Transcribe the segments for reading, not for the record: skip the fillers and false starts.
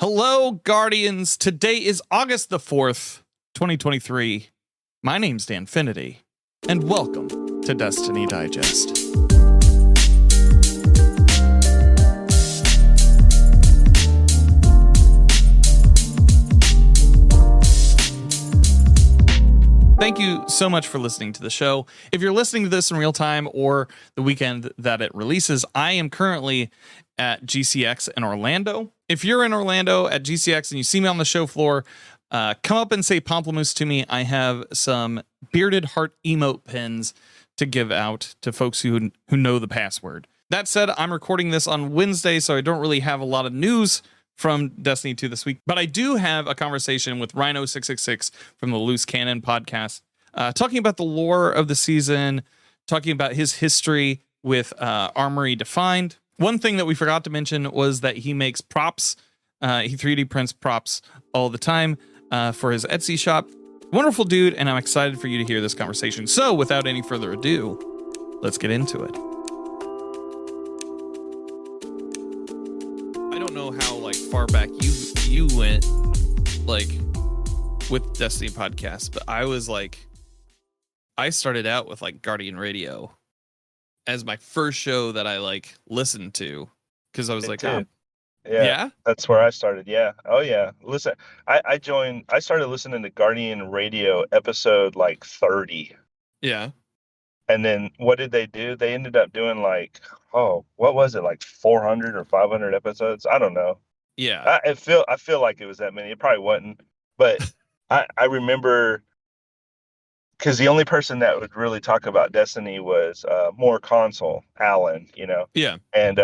Hello, Guardians. Today is August the 4th, 2023. My name's Danfinity, and welcome to Destiny Digest. Thank you so much for listening to the show. If you're listening to this in real time or the weekend that it releases, I am currently at GCX in Orlando. If you're in Orlando at GCX and you see me on the show floor, come up and say Pomplamoose to me. I have some bearded heart emote pins to give out to folks who know the password. That said, I'm recording this on Wednesday, so I don't really have a lot of news from Destiny 2 this week, but I do have a conversation with Rhino666 from the Loose Canon podcast, talking about the lore of the season, talking about his history with Armory Defined. One thing that we forgot to mention was that he makes props. He 3D prints props all the time for his Etsy shop. Wonderful dude, and I'm excited for you to hear this conversation. So without any further ado, let's get into it. I don't know how far back you went with Destiny podcast, but I started out with Guardian Radio as my first show that I listened to, because I was yeah, that's where I started. Yeah. Oh yeah. Listen, I started listening to Guardian Radio episode 30. Yeah. And then what did they do? They ended up doing what was it, 400 or 500 episodes? I don't know. Yeah. I feel like it was that many. It probably wasn't, but I remember, because the only person that would really talk about Destiny was more console Alan, Yeah. and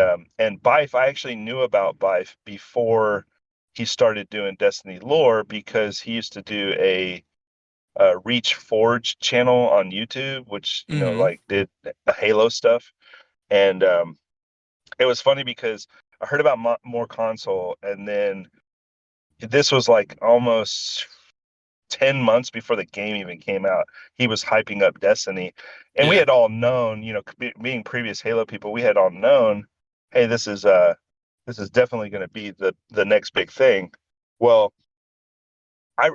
Bife. I actually knew about Bife before he started doing Destiny lore, because he used to do a Reach Forge channel on YouTube, which did the Halo stuff. And it was funny because I heard about more console, and then this was almost 10 months before the game even came out. He was hyping up Destiny, and we had all known, being previous Halo people, we had all known, hey, this is definitely going to be the next big thing. Well, I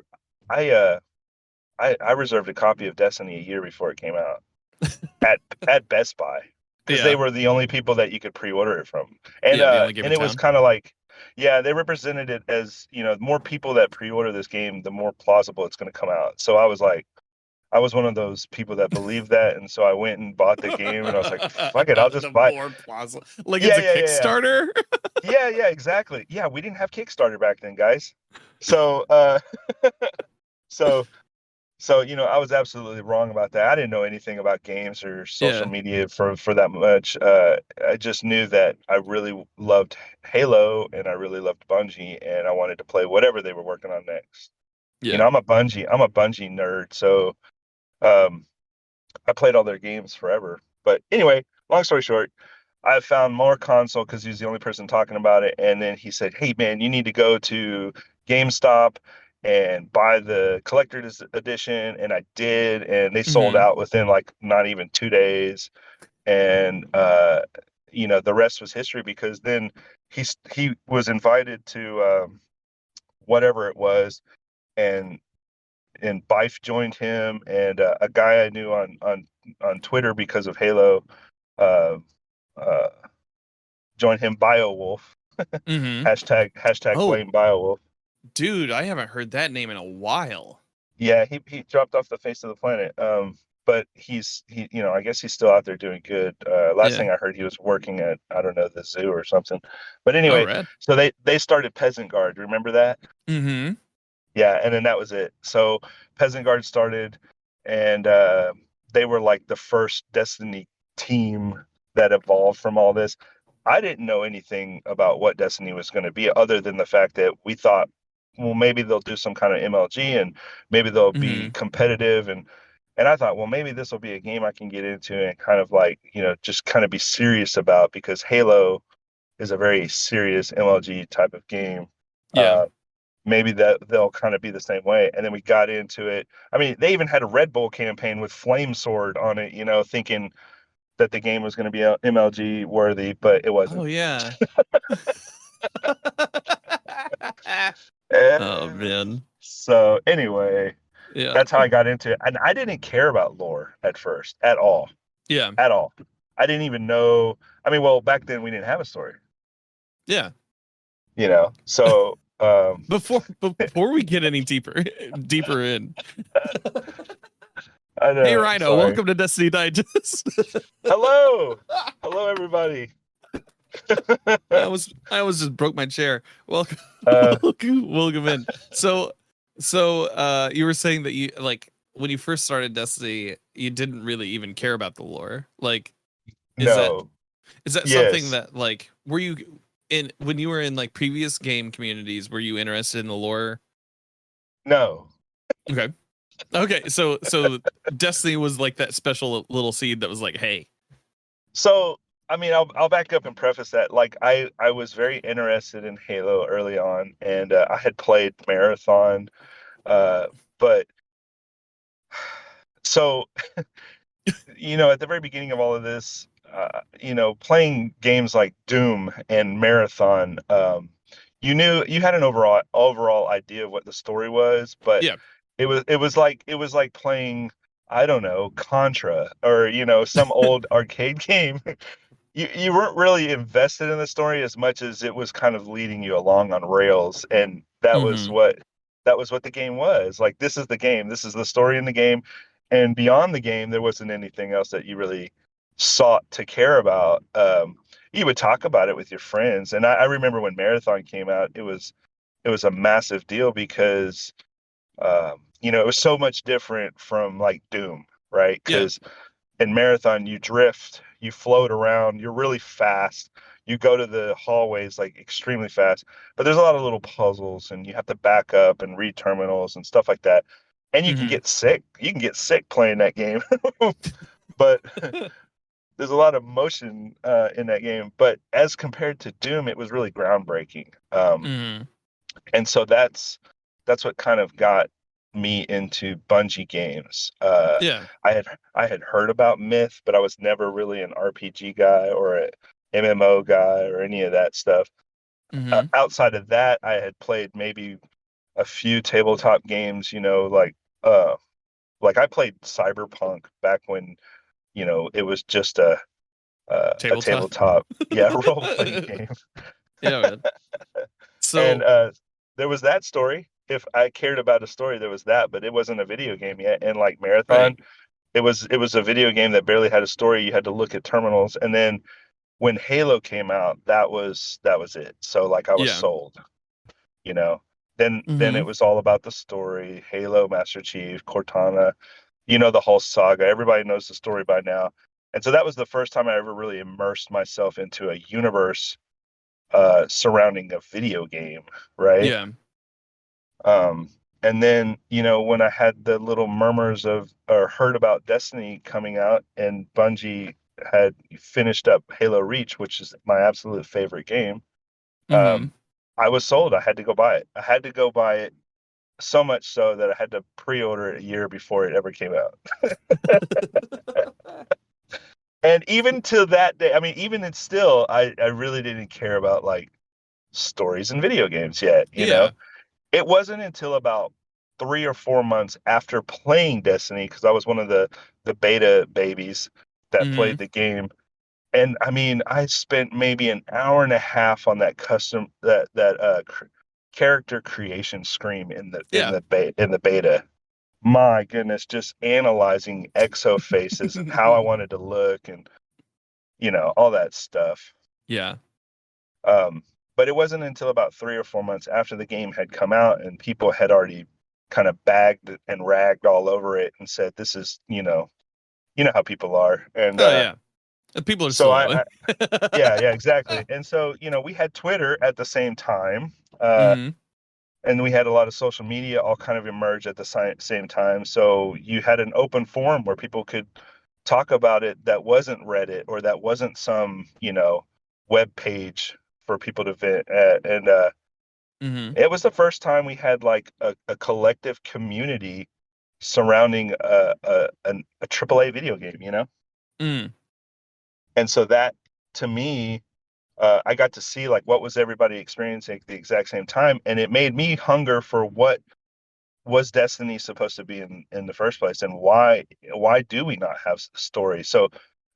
reserved a copy of Destiny a year before it came out at Best Buy, because they were the only people that you could pre-order it from. And it was kind of they represented it as, the more people that pre-order this game, the more plausible it's going to come out. So I was one of those people that believed that, and so I went and bought the game, and I was like, fuck it, I'll just buy it. More plausible. It's a Kickstarter? Yeah, exactly. Yeah, we didn't have Kickstarter back then, guys. So So, I was absolutely wrong about that. I didn't know anything about games or social media for that much. I just knew that I really loved Halo, and I really loved Bungie, and I wanted to play whatever they were working on next. Yeah. I'm a Bungie nerd, so I played all their games forever. But anyway, long story short, I found more console because he was the only person talking about it, and then he said, "Hey man, you need to go to GameStop and buy the collector's edition," and I did, and they sold out within not even 2 days. And the rest was history, because then he was invited to whatever it was, and Bife joined him, and a guy I knew on Twitter because of Halo joined him, BioWolf. Hashtag blame BioWolf. Dude, I haven't heard that name in a while. Yeah, he dropped off the face of the planet. But he I guess he's still out there doing good. Last thing I heard, he was working at, I don't know, the zoo or something. But anyway, so they started Peasant Guard. Remember that? Mm-hmm. Yeah, and then that was it. So Peasant Guard started, and they were the first Destiny team that evolved from all this. I didn't know anything about what Destiny was going to be, other than the fact that we thought, well, maybe they'll do some kind of MLG, and maybe they'll be competitive, and I thought, well, maybe this will be a game I can get into and kind of just kind of be serious about, because Halo is a very serious MLG type of game. Yeah. Maybe that they'll kind of be the same way. And then we got into it. I mean, they even had a Red Bull campaign with Flame Sword on it, thinking that the game was going to be MLG worthy, but it wasn't. Oh yeah. man. So anyway, Yeah. that's how I got into it. And I didn't care about lore at first at all. Yeah. At all. I didn't even know. I mean, well, back then we didn't have a story, Yeah. So Before we get any deeper in. I know. Hey Rhino, Sorry. welcome to Destiny Digest. Hello. Hello everybody. I almost just broke my chair. Welcome, welcome in. So, you were saying that you like when you first started Destiny, you didn't really even care about the lore. Like, is No. that something Yes. that like were you in when you were in like previous game communities? Were you interested in the lore? No. Okay. Okay. So Destiny was like that special little seed that was like, hey. So I mean, I'll back up and preface that. Like, I was very interested in Halo early on, and I had played Marathon, but so at the very beginning of all of this, playing games like Doom and Marathon, you knew you had an overall idea of what the story was, but Yeah. it was like playing, I don't know, Contra or some old arcade game. You weren't really invested in the story as much as it was kind of leading you along on rails, and Mm-hmm. that was what the game was. Like, this is the game, this is the story in the game, and beyond the game there wasn't anything else that you really sought to care about. You would talk about it with your friends, and I remember when Marathon came out, it was a massive deal because it was so much different from like Doom, right? Yeah. Because in Marathon, you drift, you float around, you're really fast. You go to the hallways like extremely fast, but there's a lot of little puzzles, and you have to back up and read terminals and stuff like that. And you can Mm-hmm. get sick. You can get sick playing that game, but there's a lot of motion in that game. But as compared to Doom, it was really groundbreaking. Mm-hmm. And so that's what kind of got me into Bungie games. Yeah. I had heard about Myth, but I was never really an RPG guy or a MMO guy or any of that stuff. Mm-hmm. Outside of that, I had played maybe a few tabletop games. Like I played Cyberpunk back when it was just a Tabletop. tabletop, yeah, role playing game. Yeah, man. And So there was that story. If I cared about a story, there was that, but it wasn't a video game yet. And like right. Marathon, it was a video game that barely had a story. You had to look at terminals. And then when Halo came out, that was it. So like I was Yeah. sold, you know. Then Mm-hmm. it was all about the story, Halo, Master Chief, Cortana, the whole saga. Everybody knows the story by now. And so that was the first time I ever really immersed myself into a universe surrounding a video game, right? Yeah. And then, when I had the little murmurs of or heard about Destiny coming out and Bungie had finished up Halo Reach, which is my absolute favorite game, Mm-hmm. I was sold. I had to go buy it. I had to go buy it, so much so that I had to pre-order it a year before it ever came out. And even to that day, I mean, even it's still, I really didn't care about like stories in video games yet, Yeah. It wasn't until about 3 or 4 months after playing Destiny, because I was one of the beta babies that Mm-hmm. played the game. And I mean, I spent maybe an hour and a half on that character creation screen in the in Yeah. the in the beta. My goodness, just analyzing exo faces and how I wanted to look, and all that stuff. Yeah. Um, but it wasn't until about 3 or 4 months after the game had come out and people had already kind of bagged and ragged all over it and said, "This is, how people are." And Oh yeah. People are so still that way. yeah, exactly. And so, we had Twitter at the same time, Mm-hmm. and we had a lot of social media all kind of emerge at the same time. So you had an open forum where people could talk about it that wasn't Reddit or that wasn't some, web page for people to vent at. And Mm-hmm. it was the first time we had like a collective community surrounding a AAA video game, Mm. And so that, to me, I got to see like what was everybody experiencing at the exact same time, and it made me hunger for what was Destiny supposed to be in the first place, and why do we not have story? So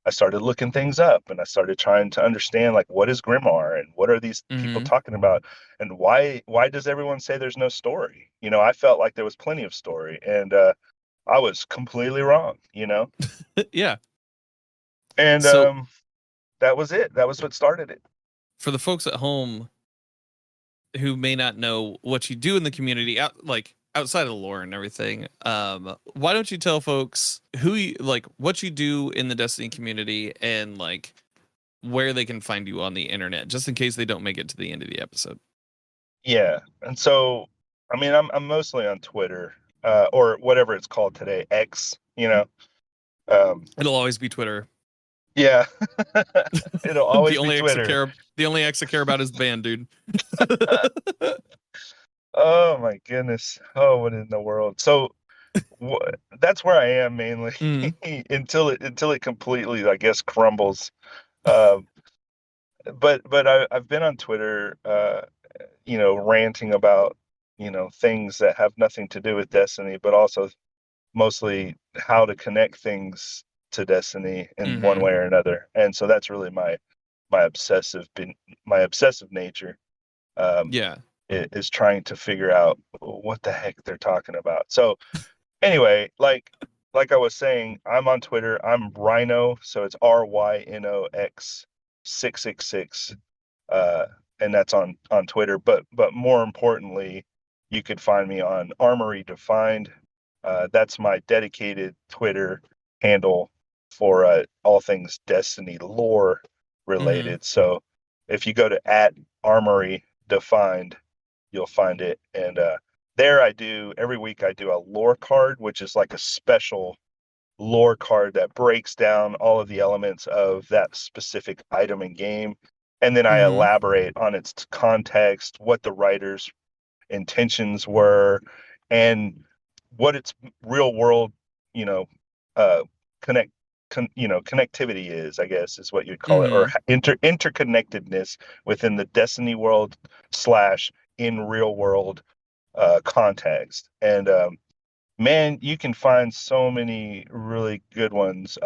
I started looking things up, and I started trying to understand like what is Grimoire and what are these people Mm-hmm. talking about, and why does everyone say there's no story? I felt like there was plenty of story, and I was completely wrong. Yeah. And So that was it. That was what started it. for the folks at home who may not know what you do in the community, like outside of the lore and everything, why don't you tell folks who you like, what you do in the Destiny community, and like where they can find you on the internet, just in case they don't make it to the end of the episode. Yeah, and so I mean, I'm mostly on Twitter, or whatever it's called today, X. Um, It'll always be Twitter. yeah, it'll the always be only X I Twitter. care, the only X I care about is the band, dude. Oh my goodness. Oh, what in the world? So that's where I am mainly Mm, until it completely, I guess, crumbles. Um, but I've been on Twitter, ranting about things that have nothing to do with Destiny, but also mostly how to connect things to Destiny in one mm-hmm. way or another. And so that's really my obsessive nature. Um, Yeah. is trying to figure out what the heck they're talking about. So anyway, like I was saying, I'm on Twitter. I'm Rhino, so it's RYNOX 666, uh, and that's on Twitter. But more importantly, you could find me on Armory Defined. That's my dedicated Twitter handle for all things Destiny lore Mm-hmm. related. So if you go to @Armory Defined, you'll find it. And there every week I do a lore card, which is like a special lore card that breaks down all of the elements of that specific item in game. And then I Mm-hmm. elaborate on its context, what the writer's intentions were, and what its real world, you know, uh, connect, connectivity is, I guess, is what you'd call it, or Mm-hmm. interconnectedness within the Destiny world slash in real world context. And man, you can find so many really good ones.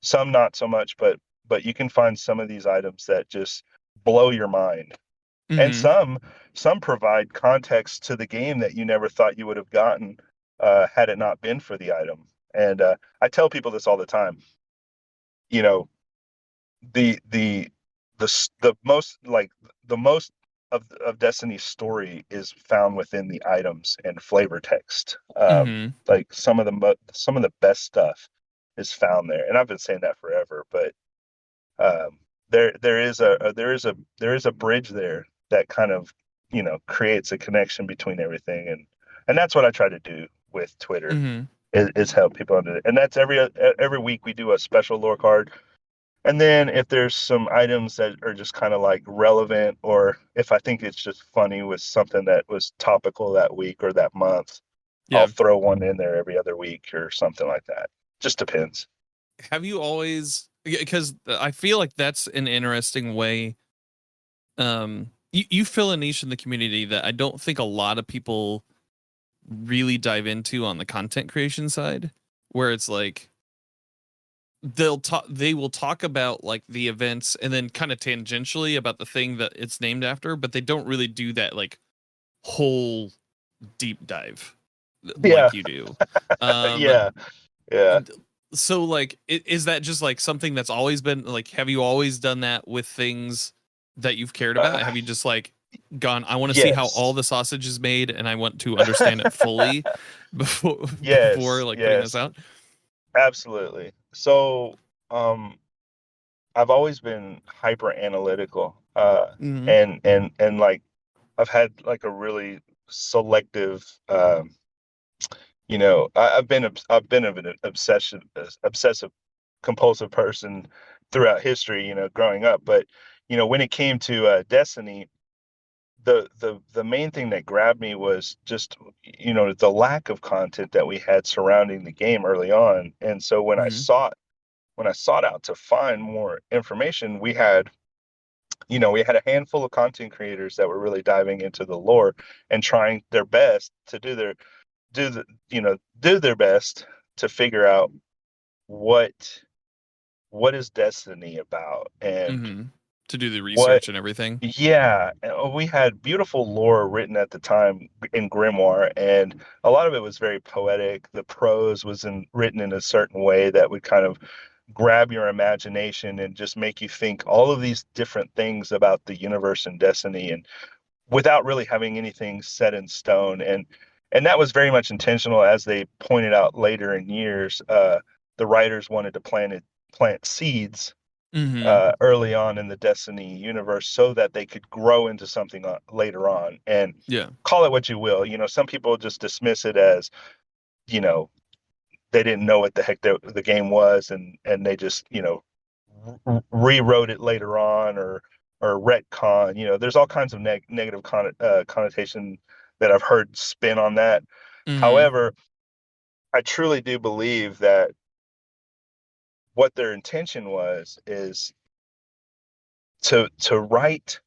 Some not so much, but you can find some of these items that just blow your mind. And Mm-hmm. some provide context to the game that you never thought you would have gotten had it not been for the item. And I tell people this all the time. You know, the the the most of Destiny's story is found within the items and flavor text. Mm-hmm. Like some of the best stuff is found there, and I've been saying that forever. But there is a bridge there that kind of creates a connection between everything, and that's what I try to do with Twitter Mm-hmm. is help people under it. And that's every week we do a special lore card. And then if there's some items that are just kind of like relevant, or if I think it's just funny with something that was topical that week or that month, I'll Yeah. throw one in there every other week or something like that. Just depends. Have you always, because I feel like that's an interesting way. You fill a niche in the community that I don't think a lot of people really dive into on the content creation side, where it's like they will talk about like the events and then kind of tangentially about the thing that it's named after, but they don't really do that like whole deep dive Yeah, like you do. Um, yeah, yeah. so like, is that just like something that's always been like, have you always done that with things that you've cared about? Uh, Have you just like gone, I want to see how all yes, the sausage is made and I want to understand it fully before before yes, like putting this yes, out? absolutely. So, um, I've always been hyper analytical, Mm-hmm. and like I've had like a really selective, I've been of an obsessive compulsive person throughout history, growing up. But when it came to Destiny, the main thing that grabbed me was just the lack of content that we had surrounding the game early on. And so when I Mm-hmm. sought out to find more information, we had we had a handful of content creators that were really diving into the lore and trying their best to do their best to figure out what is Destiny about and Mm-hmm. To do the what. research and everything. Yeah, we had beautiful lore written at the time in Grimoire, and a lot of it was very poetic. The prose was written in a certain way that would kind of grab your imagination and just make you think all of these different things about the universe and Destiny, and without really having anything set in stone. And that was very much intentional, as they pointed out later in years. The writers wanted to plant seeds Mm-hmm. early on in the Destiny universe so that they could grow into something later on. And Yeah. call it what you will. Some people just dismiss it as, you know, they didn't know what the heck the game was, and they just, rewrote it later on, or retcon. There's all kinds of negative connotation that I've heard spin on that. Mm-hmm. However, I truly do believe that what their intention was is to write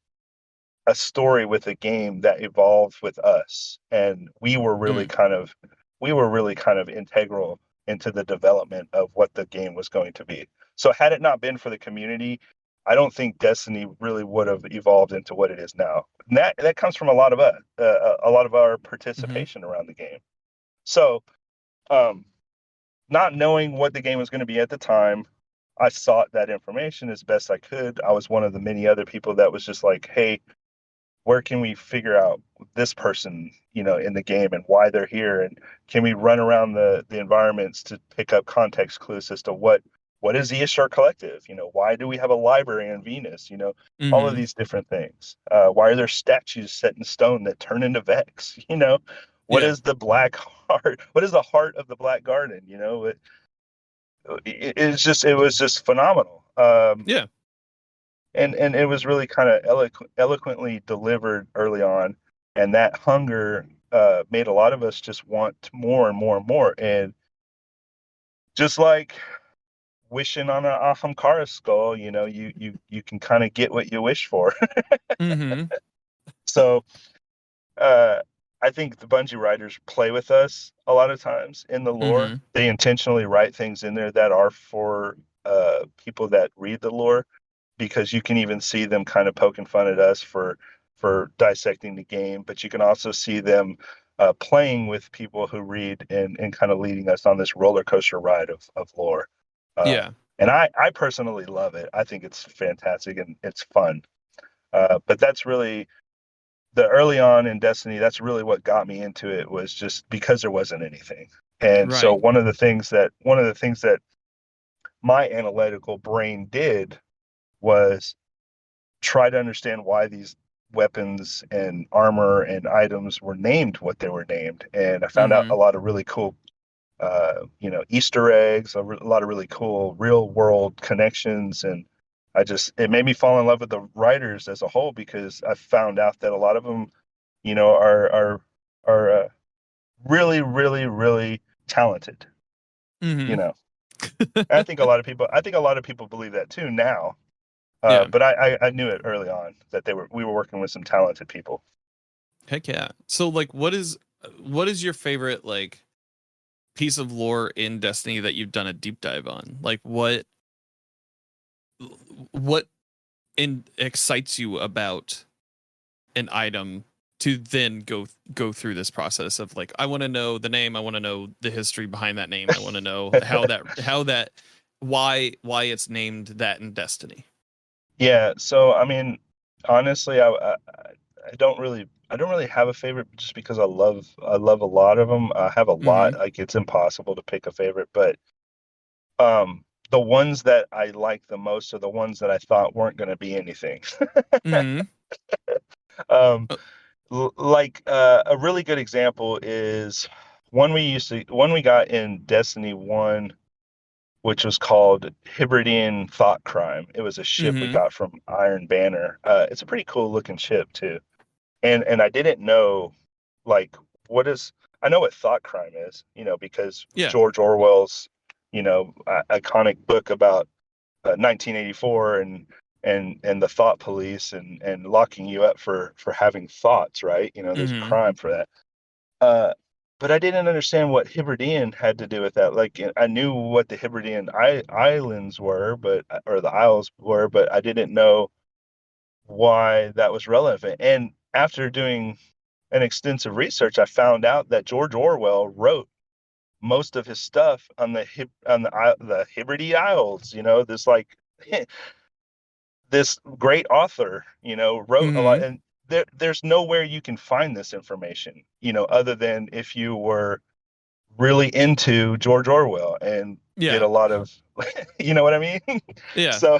a story with a game that evolved with us, and we were really kind of integral into the development of what the game was going to be. So had it not been for the community, I don't think Destiny really would have evolved into what it is now. And that comes from a lot of us, a lot of our Mm-hmm. participation around the game. So, um, not knowing what the game was going to be at the time, I sought that information as best I could. I was one of the many other people that was just like, hey, where can we figure out this person, in the game, and why they're here, and can we run around the environments to pick up context clues as to what is the Ishtar Collective? Why do we have a library in Venus? All of Mm-hmm. these different things. Why are there statues set in stone that turn into Vex? What Yeah. is the Black Heart? What is the heart of the Black Garden? It was just phenomenal. Yeah. And it was really kind of eloquently delivered early on, and that hunger made a lot of us just want more and more and more. And just like wishing on an Ahamkara skull, you can kind of get what you wish for. Mm-hmm. So uh, I think the Bungie writers play with us a lot of times in the lore. Mm-hmm. They intentionally write things in there that are for people that read the lore, because you can even see them kind of poking fun at us for dissecting the game, but you can also see them playing with people who read, and kind of leading us on this roller coaster ride of lore. Uh, Yeah. and I personally love it. I think it's fantastic and it's fun. But that's really the early on in Destiny. That's really what got me into it, was just because there wasn't anything. And so Right. one of the things that my analytical brain did was try to understand why these weapons and armor and items were named what they were named. And I found out Mm-hmm. a lot of really cool, Easter eggs, a lot of really cool real world connections. And it made me fall in love with the writers as a whole, because I found out that a lot of them, are really, really, really talented. You Mm-hmm. know, and I think a lot of people believe that too now. Yeah. But I knew it early on that we were working with some talented people. Heck yeah. So like what is your favorite like piece of lore in Destiny that you've done a deep dive on? Like what excites you about an item to then go through this process of like, I want to know the name, I want to know the history behind that name, I want to know why it's named that in Destiny. Yeah. So I mean, honestly, I don't really have a favorite, just because I love a lot of them. I have a lot. Mm-hmm. Like, it's impossible to pick a favorite, but the ones that I like the most are the ones that I thought weren't going to be anything. Mm-hmm. um, like, a really good example is one we got in Destiny 1, which was called Hebridean Thought Crime. It was a ship we Mm-hmm. got from Iron Banner. It's a pretty cool looking ship too. And I didn't know, like, what is I know what thought crime is, because Yeah. George Orwell's, iconic book about 1984, and and the thought police and locking you up for having thoughts, right? There's a Mm-hmm. crime for that. Uh, but I didn't understand what Hebridean had to do with that. Like I knew what the Hebridean islands were, or the isles were, but I didn't know why that was relevant. And after doing an extensive research, I found out that George Orwell wrote most of his stuff on the Hebridean Isles. This like this great author, wrote a lot, Mm-hmm. and there's nowhere you can find this information, other than if you were really into George Orwell and did Yeah. a lot of, you know what I mean? Yeah. So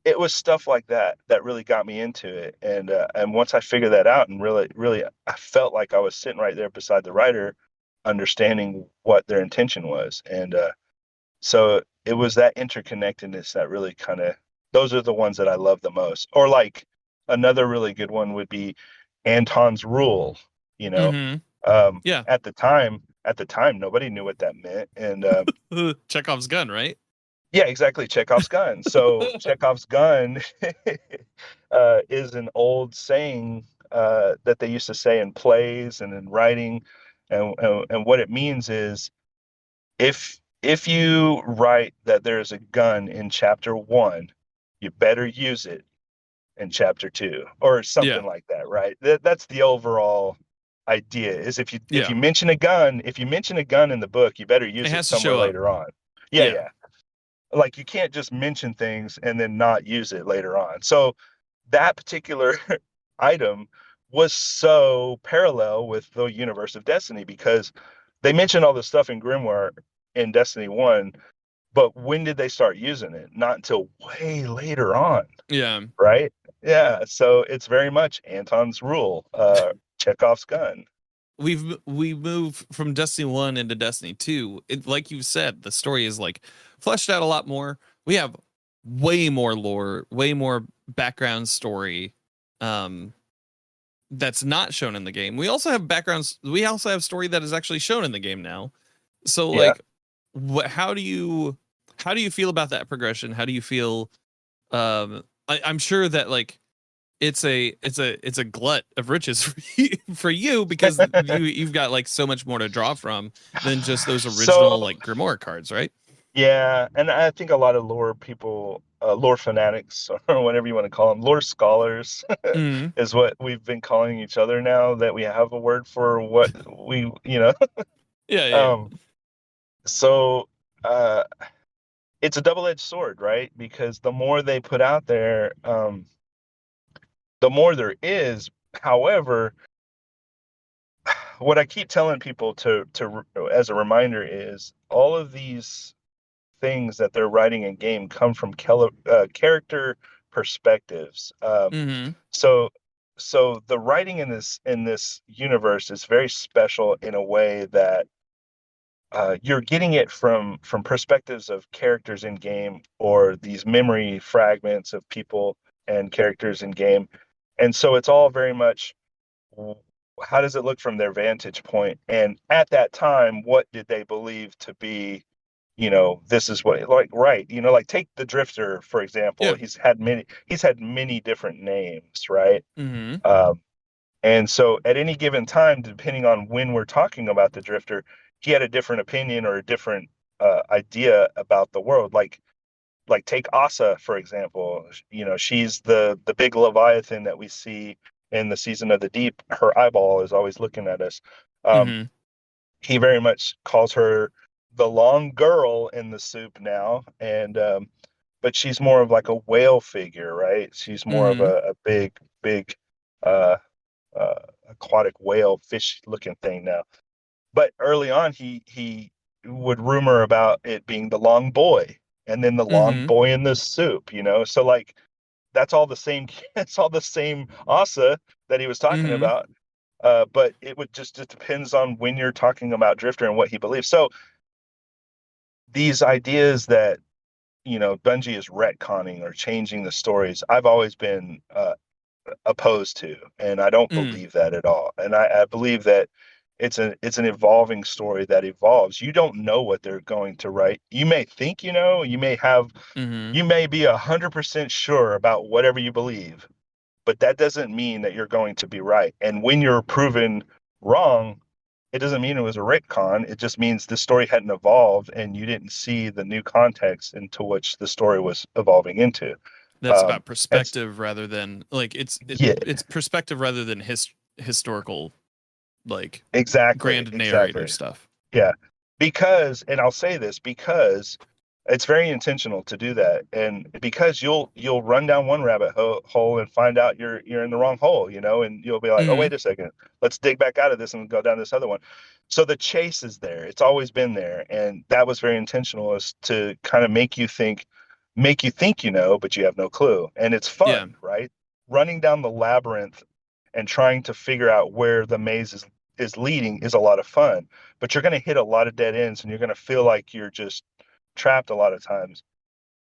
it was stuff like that that really got me into it, and once I figured that out, and really I felt like I was sitting right there beside the writer, understanding what their intention was, and so it was that interconnectedness that really kind of, those are the ones that I love the most. Or like another really good one would be Anton's rule, you know. Mm-hmm. Yeah. At the time nobody knew what that meant. And Chekhov's gun, right? yeah, exactly, Chekhov's gun. So Chekhov's gun is an old saying that they used to say in plays and in writing, and what it means is, if you write that there's a gun in chapter 1, you better use it in chapter 2, or Yeah. something like that, right? That's the overall idea, is if Yeah. you mention a gun, in the book, you better It use it has to somewhere show up. later on. Yeah, Yeah. yeah. Like you can't just mention things and then not use it later on. So that particular item was so parallel with the universe of Destiny, because they mentioned all this stuff in Grimoire in Destiny 1, but when did they start using it? Not until way later on, Yeah. right? Yeah, so it's very much Anton's rule, Chekhov's gun. We move from Destiny 1 into Destiny 2. It, like you said, the story is like fleshed out a lot more. We have way more lore, way more background story um that's not shown in the game. We also have backgrounds, we also have story that is actually shown in the game now. So Yeah. like how do you feel about that progression? How do you feel I'm sure that like it's a glut of riches for you because you've got like so much more to draw from than just those So original like Grimoire cards, right? yeah, and I think a lot of lore people, lore fanatics, or whatever you want to call them, lore scholars, Mm. is what we've been calling each other now that we have a word for what we, Yeah, yeah, um, so uh, it's a double-edged sword, right? Because the more they put out there, the more there is. However, what I keep telling people to as a reminder is all of these things that they're writing in game come from character perspectives. Mm-hmm. So so the writing in this universe is very special in a way that you're getting it from perspectives of characters in game, or these memory fragments of people and characters in game, and so it's all very much, how does it look from their vantage point, and at that time what did they believe to be, this is what, like, right, like take the Drifter for example. Yeah. He's had many different names, right? Mm-hmm. um, and so at any given time, depending on when we're talking about the Drifter, he had a different opinion or a different idea about the world. Like take Asa, for example. She's the big Leviathan that we see in the Season of the Deep. Her eyeball is always looking at us. Um, Mm-hmm. he very much calls her the long girl in the soup now, and but she's more of like a whale figure, right? She's more of Mm-hmm. a big uh, uh, aquatic whale fish looking thing now. But early on, he would rumor about it being the long boy, and then the long Mm-hmm. boy in the soup. So like that's all the same. It's all the same Asa that he was talking Mm-hmm. about. But it would just depends on when you're talking about Drifter and what he believes. So these ideas that Bungie is retconning or changing the stories, I've always been opposed to, and I don't Mm. believe that at all. And I believe that it's an evolving story that evolves. You don't know what they're going to write. You may think you know, Mm-hmm. you may be 100% sure about whatever you believe, but that doesn't mean that you're going to be right. And when you're proven wrong, it doesn't mean it was a retcon. It just means the story hadn't evolved and you didn't see the new context into which the story was evolving into. That's about And perspective rather than like yeah, it's perspective rather than historical like exactly, grand narrator exactly. stuff. Yeah, because, and I'll say this because it's very intentional to do that, and because you'll run down one hole and find out you're in the wrong hole, and you'll be like, oh, Mm-hmm. wait a second, let's dig back out of this and go down this other one. So the chase is there; it's always been there, and that was very intentional, is to kind of make you think but you have no clue, and it's Yeah. fun, right? Running down the labyrinth and trying to figure out where the maze is leading is a lot of fun, but you're going to hit a lot of dead ends and you're going to feel like you're just trapped a lot of times.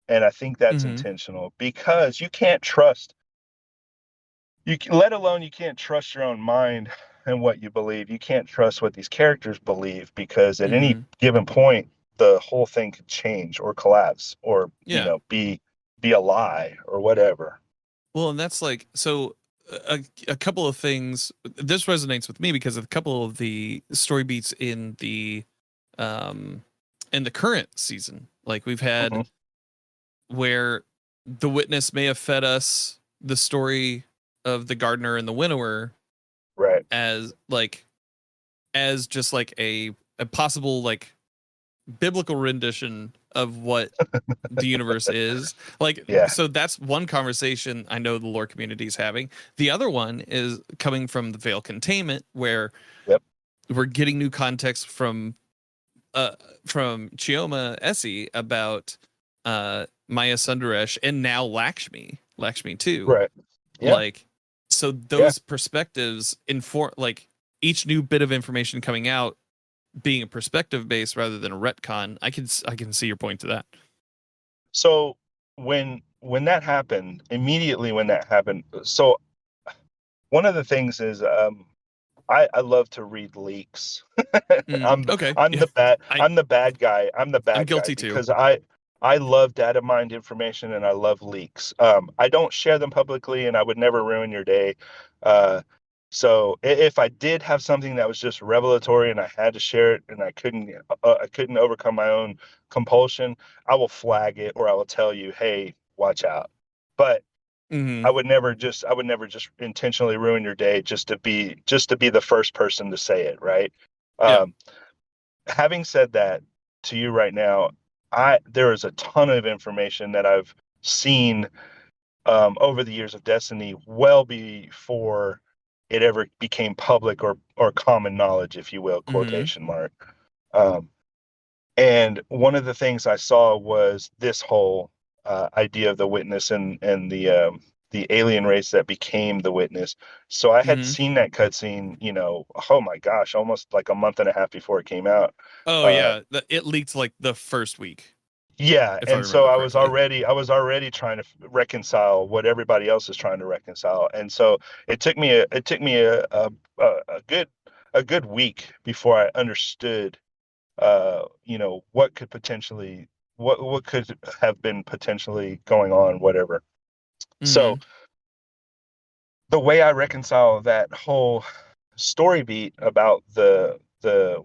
And I think that's Mm-hmm. intentional because you can't trust let alone you can't trust your own mind and what you believe. You can't trust what these characters believe because at any Mm-hmm. given point the whole thing could change or collapse or Yeah. be a lie or whatever. Well, and that's like so a couple of things this resonates with me because of a couple of the story beats um in the current season. Like we've had Hmm. where the witness may have fed us the story of the gardener and the winnower Right. as like as just like a possible like biblical rendition of what the universe is. Like, Yeah. so that's one conversation I know the lore community is having. The other one is coming from the Veil Containment, where Yep. we're getting new context from Chioma Essie about Maya Sundaresh and now Lakshmi too. Right. Yeah. Like, so Yeah. those perspectives inform like each new bit of information coming out being a perspective base rather than a retcon. I can see your point to that. So when that happened, immediately when that happened, so one of the things is I love to read leaks. Okay, I'm yeah, the bad I I'm the bad guy. I'm the I'm bad guy guilty too. because I love data mined information and I love leaks. I don't share them publicly and I would never ruin your day. Uh, so if I did have something that was just revelatory and I had to share it and I couldn't overcome my own compulsion, I will flag it or I will tell you, hey, watch out. But Hmm. I would never just intentionally ruin your day just to be the first person to say it, right? Yeah. Um, Having said that, to you right now, there is a ton of information that I've seen over the years of Destiny, well before it ever became public or common knowledge, if you will, Hmm. quotation mark. Um, and one of the things I saw was this whole idea of the witness and the alien race that became the witness. So I had Hmm. seen that cutscene, oh my gosh, almost like a month and a half before it came out. Oh Uh, yeah, it leaked like the first week, yeah, if I and so remember correctly. I was already trying to reconcile what everybody else is trying to reconcile, and so it took me a good week before I understood what could potentially what could have been potentially going on, whatever. So Hmm. the way I reconcile that whole story beat about the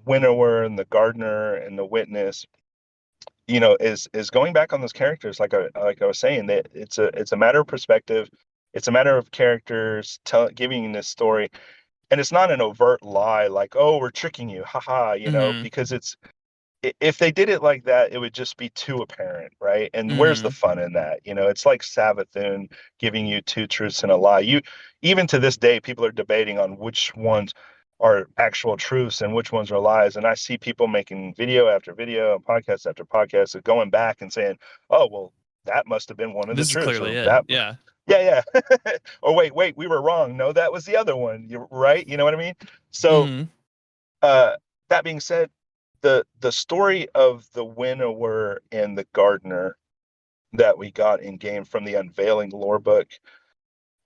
winnower and the gardener and the witness, is going back on those characters, like I was saying, that it's a matter of perspective, it's a matter of characters giving you this story, and it's not an overt lie like, oh, we're tricking you, haha, Hmm. because if they did it like that, it would just be too apparent, right? And where's the Hmm. fun in that? It's like Savathun giving you two truths and a lie. Even to this day, people are debating on which ones are actual truths and which ones are lies. And I see people making video after video and podcast after podcast of going back and saying, oh, well, that must have been one of the This is truths, clearly or it. that, Yeah. yeah, yeah. Or wait, we were wrong. No, that was the other one. You're right. You know what I mean? So, Hmm. uh, that being said, the story of the winnower and the gardener that we got in game from the unveiling lore book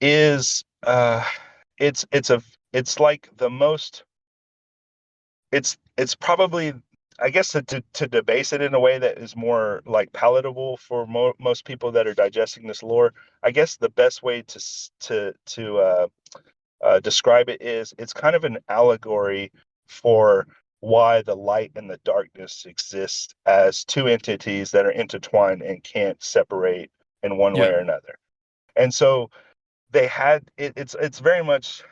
is it's like the most it's probably, I guess, to debase it in a way that is more like palatable for most people that are digesting this lore. I guess the best way to describe it is it's kind of an allegory for why the light and the darkness exist as two entities that are intertwined and can't separate in one way Yeah. or another. And so they had it's very much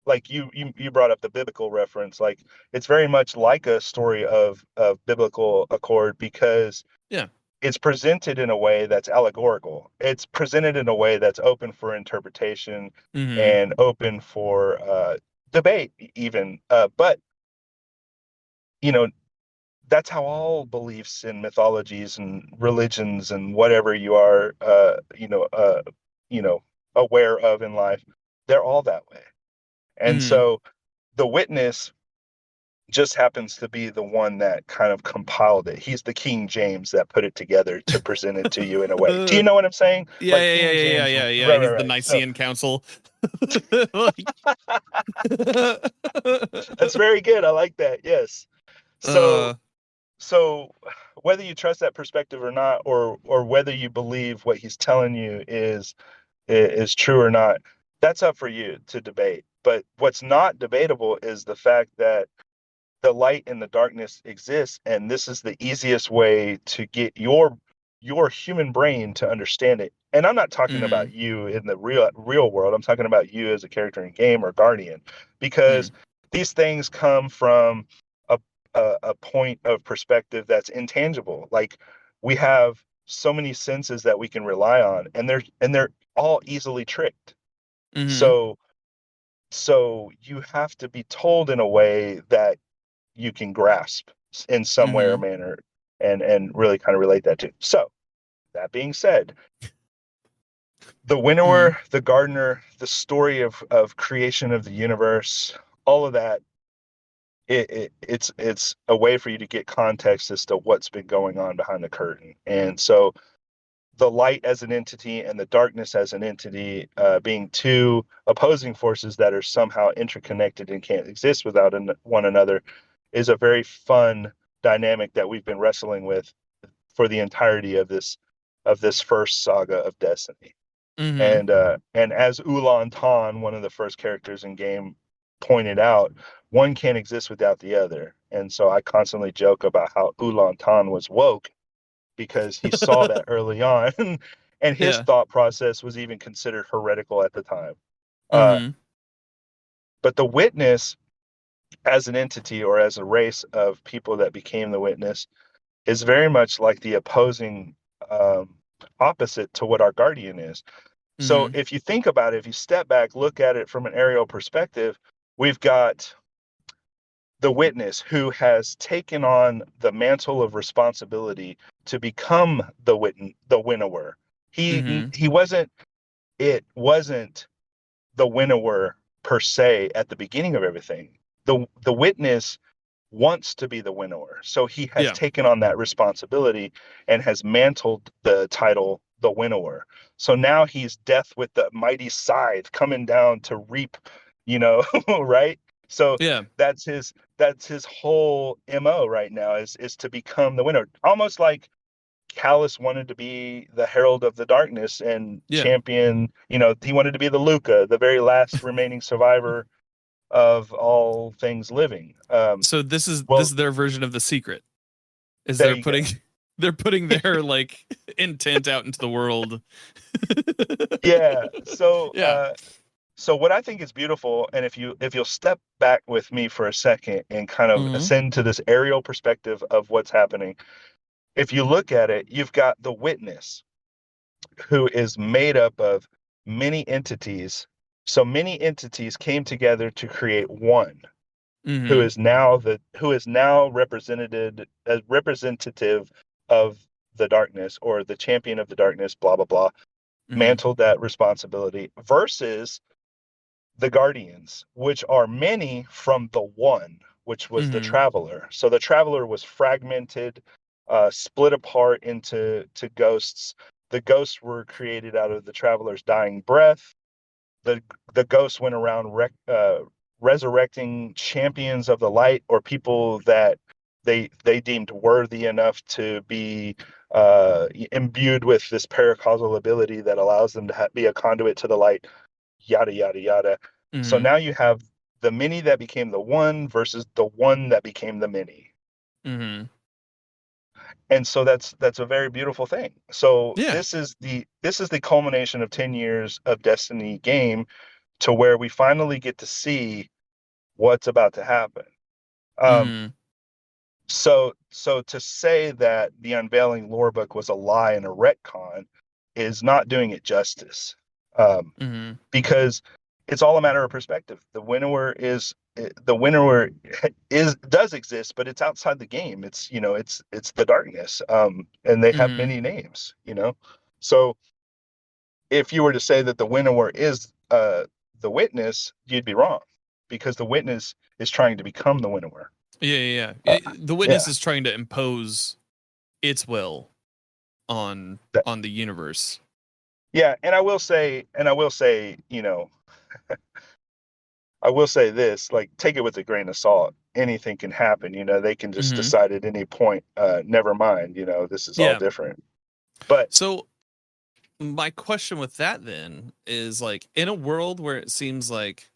like you brought up the biblical reference. Like it's very much like a story of biblical accord because Yeah. it's presented in a way that's allegorical. It's presented in a way that's open for interpretation Mm-hmm. and open for debate, even. But you know, that's how all beliefs and mythologies and religions and whatever you are, you know, aware of in life, they're all that way. And Mm-hmm. so the witness just happens to be the one that kind of compiled it. He's the King James that put it together to present it to you in a way. Do you know what I'm saying? Yeah, Like yeah, yeah, King yeah, yeah, James, yeah, yeah. right, right, He's the right. So Nicene Council. Like, that's very good. I like that. Yes. So uh, so whether you trust that perspective or not, or whether you believe what he's telling you is true or not, that's up for you to debate. But what's not debatable is the fact that the light and the darkness exists, and this is the easiest way to get your human brain to understand it. And I'm not talking mm-hmm. about you in the real world. I'm talking about you as a character in game or guardian, Mm-hmm. because these things come from a a point of perspective that's intangible. Like we have so many senses that we can rely on, and they're all easily tricked. Mm-hmm. So so you have to be told in a way that you can grasp in some way or Mm-hmm. manner, and really kind of relate that to. So that being said, the Mm-hmm. winnower, the gardener, the story of creation of the universe, all of that, it's a way for you to get context as to what's been going on behind the curtain. And so the light as an entity and the darkness as an entity, being two opposing forces that are somehow interconnected and can't exist without one another, is a very fun dynamic that we've been wrestling with for the entirety of this first saga of Destiny. Mm-hmm. And as Ulan Tan, one of the first characters in game, pointed out, one can't exist without the other. And so I constantly joke about how Ulan Tan was woke because he saw that early on, and his Yeah. thought process was even considered heretical at the time. Uh, Mm-hmm. but the witness, as an entity or as a race of people that became the witness, is very much like the opposing um, opposite to what our guardian is. So Mm-hmm. if you think about it, if you step back, look at it from an aerial perspective, we've got the witness who has taken on the mantle of responsibility to become the winnower. Mm-hmm. He wasn't it wasn't the winnower per se at the beginning of everything. The witness wants to be the winnower. So he has Yeah. taken on that responsibility and has mantled the title the winnower. So now he's death with the mighty scythe coming down to reap, you know, right? So Yeah. that's his whole MO right now is to become the winner. Almost like Callus wanted to be the herald of the darkness and Yeah. champion, you know, he wanted to be the Luca, the very last remaining survivor of all things living. So this Well, is their version of The Secret. Is there they're you go. putting they're putting their like intent out into the world. Yeah. So, Yeah. so what I think is beautiful, and if you'll step back with me for a second and kind of Mm-hmm. ascend to this aerial perspective of what's happening, if you look at it, you've got the witness who is made up of many entities. So many entities came together to create one, Mm-hmm. who is now represented as representative of the darkness or the champion of the darkness, blah blah blah, Mm-hmm. mantled that responsibility versus the guardians, which are many from the one, which was the Mm-hmm. traveler. So the traveler was fragmented, split apart into ghosts. The ghosts were created out of the traveler's dying breath. The the ghosts went around resurrecting champions of the light, or people that they deemed worthy enough to be imbued with this paracausal ability that allows them to be a conduit to the light, yada yada yada. So Mm-hmm. now you have the many that became the one versus the one that became the many. Mm-hmm. And so that's a very beautiful thing. So Yeah. this is the culmination of 10 years of Destiny game, to where we finally get to see what's about to happen. Um, Mm-hmm. so to say that the unveiling lore book was a lie and a retcon is not doing it justice, Mm-hmm. because it's all a matter of perspective. The winnower does exist, but it's outside the game. It's the darkness, and they have Mm-hmm. many names. So if you were to say that the winnower is the witness, you'd be wrong, because the witness is trying to become the winnower. Yeah. The witness Yeah, is trying to impose its will on that, on the universe. yeah, I will say this, like, take it with a grain of salt. Anything can happen. They can just Mm-hmm. decide at any point, never mind. This is all Yeah. different. But So my question with that then is, like, in a world where it seems like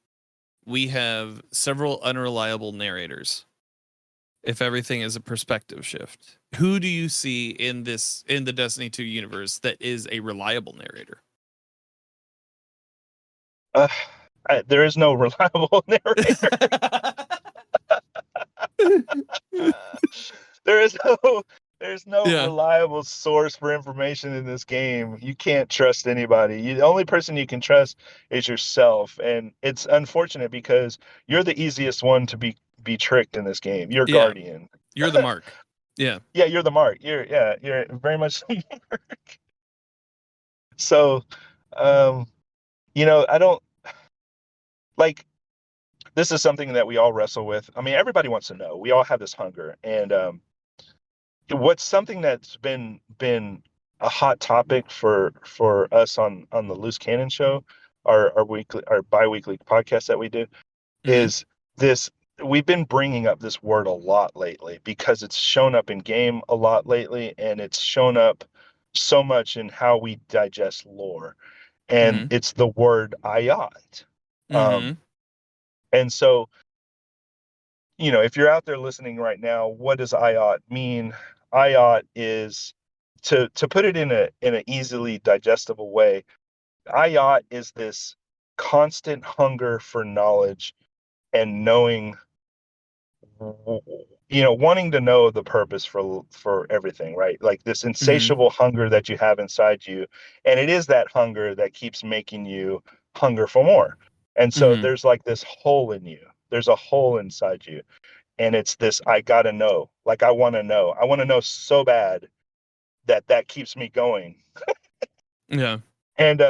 we have several unreliable narrators, if everything is a perspective shift, who do you see in the Destiny 2 universe that is a reliable narrator? uh, there is no reliable narrator. There is no there's no Yeah. reliable source for information in this game. You can't trust anybody. The only person you can trust is yourself, and it's unfortunate because you're the easiest one to be tricked in this game. You're Yeah. Guardian. You're the mark. Yeah. Yeah, you're the mark. You're very much the mark. So, um, I don't like this is something that we all wrestle with. I mean, everybody wants to know. We all have this hunger, and what's something that's been a hot topic for us on the Loose Cannon show, our biweekly podcast that we do, Mm-hmm. is this. We've been bringing up this word a lot lately because it's shown up in game a lot lately, and it's shown up so much in how we digest lore, and Mm-hmm. it's the word ayat. Mm-hmm. And so, if you're out there listening right now, what does IOT mean? IOT is, to put it in an easily digestible way, IOT is this constant hunger for knowledge and knowing, wanting to know the purpose for everything, right? Like this Mm-hmm. insatiable hunger that you have inside you, and it is that hunger that keeps making you hunger for more. And so Mm-hmm. there's like this hole in you. There's a hole inside you, and it's this, I gotta know, like, I want to know so bad that keeps me going. Yeah. And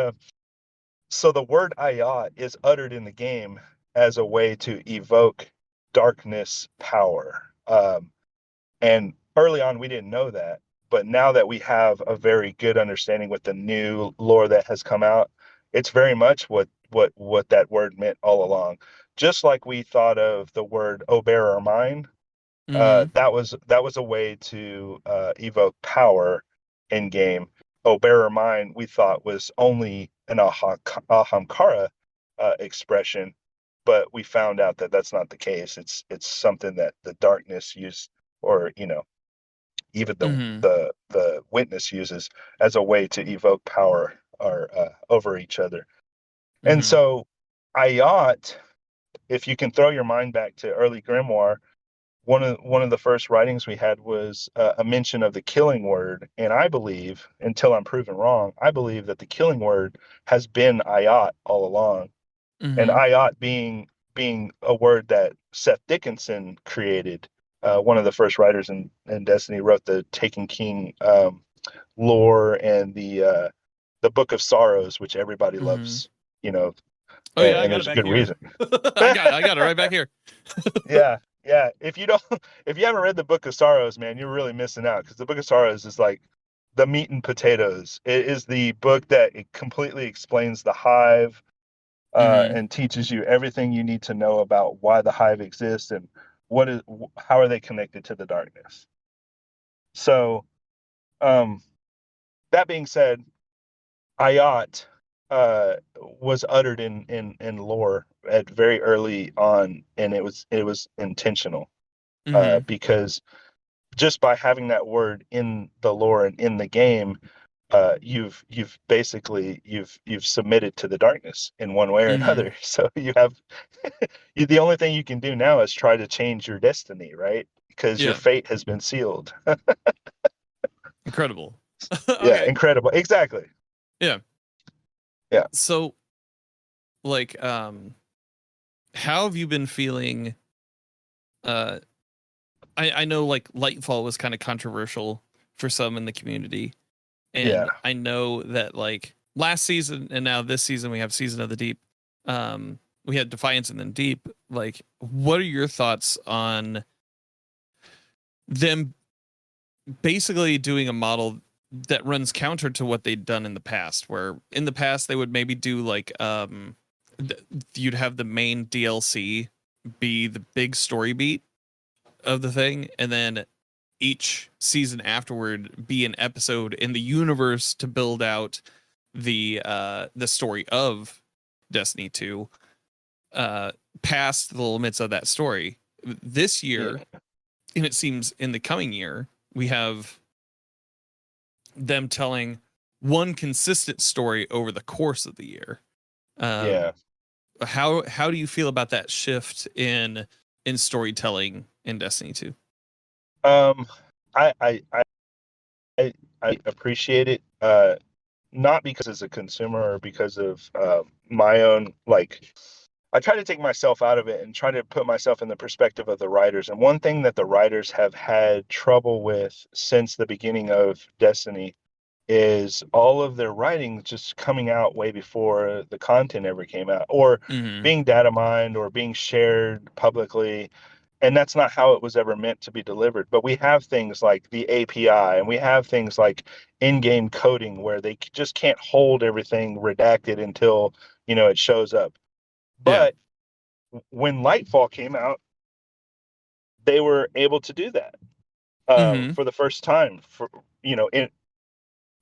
so the word ayat is uttered in the game as a way to evoke darkness power, and early on we didn't know that, but now that we have a very good understanding with the new lore that has come out, it's very much what that word meant all along. Just like we thought of the word obear or mine, Mm-hmm. that was a way to evoke power in game. Oh, bearer mine, we thought was only an ahamkara expression, but we found out that that's not the case. It's something that the darkness used, or even Mm-hmm. the witness uses as a way to evoke power, or over each other. And Mm-hmm. so, Ayat, if you can throw your mind back to early grimoire, one of the first writings we had was a mention of the killing word, and I believe, until I'm proven wrong, I believe that the killing word has been ayat all along, and Mm-hmm. ayat being a word that Seth Dickinson created. One of the first writers in Destiny, wrote the Taken King lore, and the Book of Sorrows, which everybody Mm-hmm. loves, you know, Oh yeah, I and got it there's a back good here. reason. I got it right back here. Yeah, yeah. If you don't, if you haven't read the Book of Sorrows, man, you're really missing out, because the Book of Sorrows is like the meat and potatoes. It is the book that it completely explains the hive, Mm-hmm. and teaches you everything you need to know about why the hive exists and how are they connected to the darkness. So, um, that being said, Ayat was uttered in lore at very early on, and it was intentional, Mm-hmm. because just by having that word in the lore and in the game, you've basically you've submitted to the darkness in one way or Mm-hmm. another. So you have the only thing you can do now is try to change your destiny, right? Because your Yeah. fate has been sealed. Incredible. Yeah, Okay. incredible. Exactly. Yeah. Yeah. So, like, how have you been feeling? Uh, I know like Lightfall was kind of controversial for some in the community, Yeah. and I know that like last season and now this season we have Season of the Deep. We had Defiance and then Deep. Like, what are your thoughts on them basically doing a model that runs counter to what they'd done in the past, where in the past they would maybe do like you'd have the main DLC be the big story beat of the thing, and then each season afterward be an episode in the universe to build out the story of Destiny 2 past the limits of that story. This year, Yeah. and it seems in the coming year, we have them telling one consistent story over the course of the year. Yeah. How do you feel about that shift in storytelling in Destiny 2? Um, I I I I appreciate it. Not because as a consumer or because of my own, like, I try to take myself out of it and try to put myself in the perspective of the writers. And one thing that the writers have had trouble with since the beginning of Destiny is all of their writing just coming out way before the content ever came out, or Mm-hmm. being data mined or being shared publicly. And that's not how it was ever meant to be delivered. But we have things like the API, and we have things like in-game coding where they just can't hold everything redacted until it shows up. Yeah. But when Lightfall came out, they were able to do that Mm-hmm. for the first time.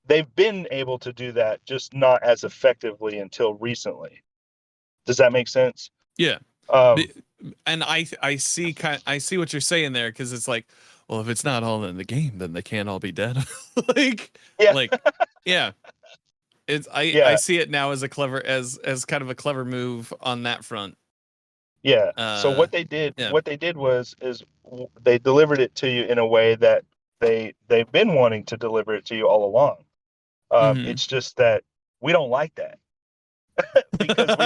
They've been able to do that, just not as effectively until recently. Does that make sense? Yeah. Um, And I see I see what you're saying there, because it's like, well, if it's not all in the game, then they can't all be dead. like yeah, like yeah. It's I yeah, see it now as a clever as kind of a clever move on that front. yeah. So Uh yeah. what they did they delivered it to you in a way that they've been wanting to deliver it to you all along. Mm-hmm. It's just that we don't like that because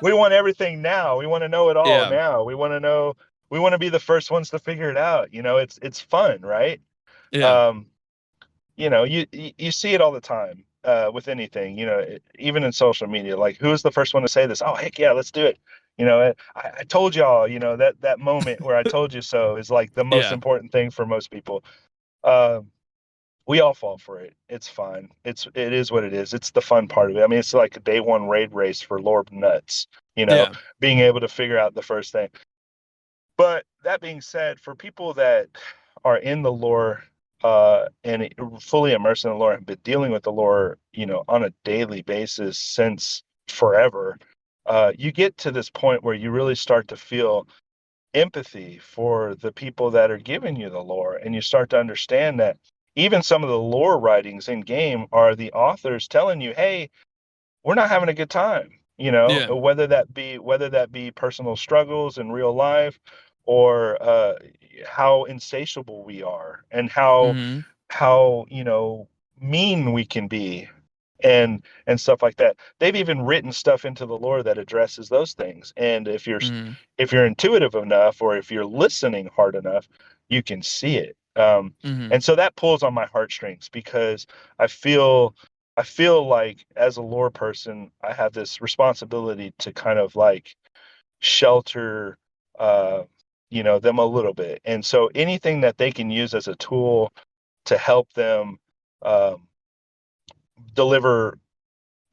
we want everything now. We want to know it all yeah. now. We want to be the first ones to figure it out. It's fun, right? Yeah. Um, you see it all the time with anything. Even in social media. Like, who's the first one to say this? Oh, heck yeah, let's do it. I told y'all. That moment where I told you so is like the most Yeah. important thing for most people. Um, we all fall for it. It's fine. It is what it is. It's the fun part of it. I mean, it's like a day one raid race for Lord Nuts. Yeah. Being able to figure out the first thing. But that being said, for people that are in the lore and fully immersed in the lore, have been dealing with the lore, on a daily basis since forever, you get to this point where you really start to feel empathy for the people that are giving you the lore, and you start to understand that even some of the lore writings in game are the authors telling you, "Hey, we're not having a good time," Yeah. whether that be personal struggles in real life, or how insatiable we are, and Mm-hmm. how mean we can be, and stuff like that. They've even written stuff into the lore that addresses those things. And Mm-hmm. if you're intuitive enough, or if you're listening hard enough, you can see it. Mm-hmm. And so that pulls on my heartstrings, because I feel I feel like, as a lore person, I have this responsibility to kind of like shelter uh them a little bit. And so anything that they can use as a tool to help them um, deliver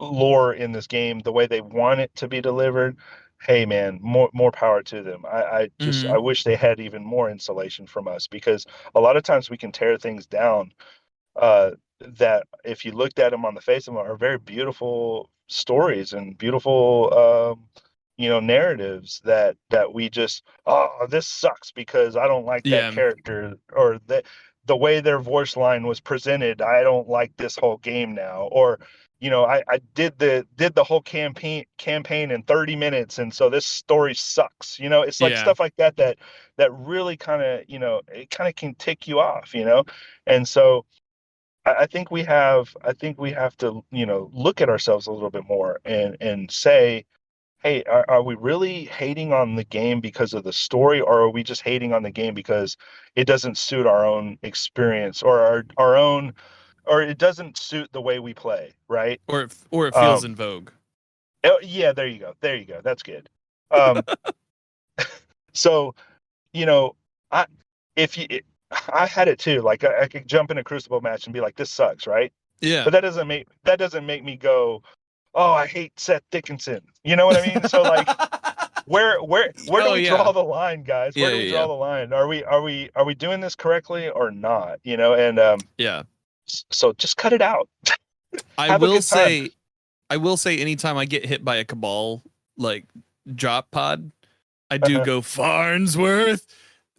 lore in this game the way they want it to be delivered, hey man, more power to them. I Hmm. wish they had even more insulation from us, because a lot of times we can tear things down uh, that if you looked at them on the face of them are very beautiful stories and beautiful narratives that we just, oh, this sucks because I don't like that Yeah. character, or that the way their voice line was presented, I don't like this whole game now, or I did the whole campaign in 30 minutes, and so this story sucks. It's like Yeah. stuff like that really kind of, it kind of can tick you off, and so I think we have to, look at ourselves a little bit more and say, hey, are we really hating on the game because of the story, or are we just hating on the game because it doesn't suit our own experience, or our own, or it doesn't suit the way we play, right? Or it feels Um, in vogue. yeah, there you go. There you go. That's good. Um, so, you know, I if you I had it too. Like I could jump in a Crucible match and be like, this sucks, right? Yeah. But that doesn't make me go, oh, I hate Seth Dickinson. You know what I mean? So like, where do Oh we yeah. draw the line, guys? Where Yeah. do we Yeah. draw the line? Are we doing this correctly or not? And Yeah. so just cut it out. I Have a will good time. say, anytime I get hit by a Cabal like drop pod, I do go Farnsworth,